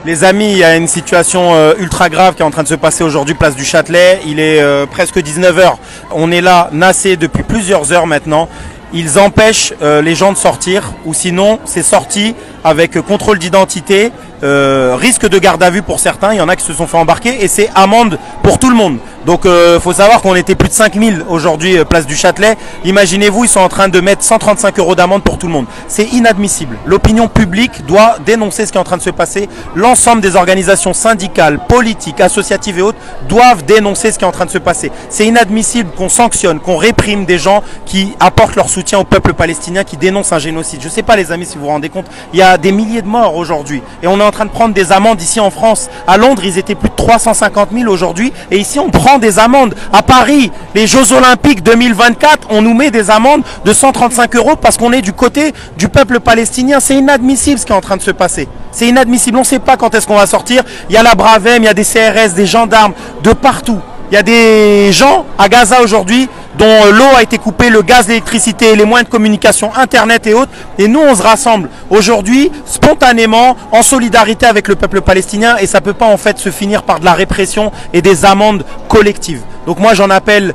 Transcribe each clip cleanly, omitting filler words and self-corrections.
Les amis, il y a une situation ultra grave qui est en train de se passer aujourd'hui, place du Châtelet. Il est presque 19 h. On est là, nassé depuis plusieurs heures maintenant. Ils empêchent les gens de sortir, ou sinon c'est sorti avec contrôle d'identité, risque de garde à vue pour certains. Il y en a qui se sont fait embarquer et c'est amende pour tout le monde. Donc faut savoir qu'on était plus de 5000 aujourd'hui place du Châtelet. Imaginez-vous, ils sont en train de mettre 135 € d'amende pour tout le monde. C'est inadmissible. L'opinion publique doit dénoncer ce qui est en train de se passer. L'ensemble des organisations syndicales, politiques, associatives et autres doivent dénoncer ce qui est en train de se passer. C'est inadmissible qu'on sanctionne, qu'on réprime des gens qui apportent leur soutien au peuple palestinien, qui dénoncent un génocide. Je ne sais pas les amis si vous vous rendez compte, il y a des milliers de morts aujourd'hui. Et on est en train de prendre des amendes ici en France. À Londres, ils étaient plus de 350 000 aujourd'hui. Et ici, on prend des amendes. À Paris, les Jeux Olympiques 2024, on nous met des amendes de 135 € parce qu'on est du côté du peuple palestinien. C'est inadmissible ce qui est en train de se passer. C'est inadmissible. On ne sait pas quand est-ce qu'on va sortir. Il y a la Bravem, il y a des CRS, des gendarmes, de partout. Il y a des gens à Gaza aujourd'hui dont l'eau a été coupée, le gaz, l'électricité, les moyens de communication, Internet et autres. Et nous, on se rassemble aujourd'hui spontanément en solidarité avec le peuple palestinien. Et ça ne peut pas en fait se finir par de la répression et des amendes collectives. Donc moi, j'en appelle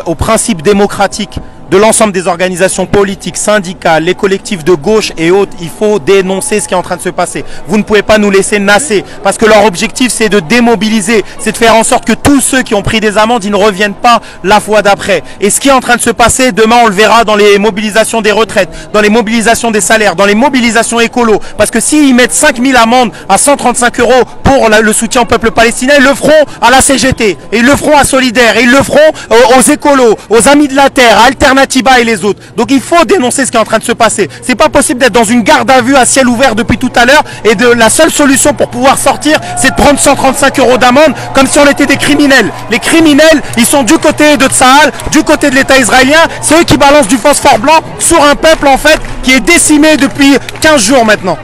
au principe démocratique de l'ensemble des organisations politiques, syndicales, les collectifs de gauche et autres. Il faut dénoncer ce qui est en train de se passer. Vous ne pouvez pas nous laisser nasser parce que leur objectif c'est de démobiliser, c'est de faire en sorte que tous ceux qui ont pris des amendes, ils ne reviennent pas la fois d'après. Et ce qui est en train de se passer, demain on le verra dans les mobilisations des retraites, dans les mobilisations des salaires, dans les mobilisations écolo. Parce que s'ils mettent 5000 amendes à 135 € pour le soutien au peuple palestinien, ils le feront à la CGT, et ils le feront à Solidaire, et ils le feront aux écolos, aux Amis de la Terre, à Alternativa et les autres. Donc il faut dénoncer ce qui est en train de se passer. C'est pas possible d'être dans une garde à vue à ciel ouvert depuis tout à l'heure et la seule solution pour pouvoir sortir, c'est de prendre 135 € d'amende comme si on était des criminels. Les criminels, ils sont du côté de Tsahal, du côté de l'État israélien. C'est eux qui balancent du phosphore blanc sur un peuple en fait qui est décimé depuis 15 jours maintenant.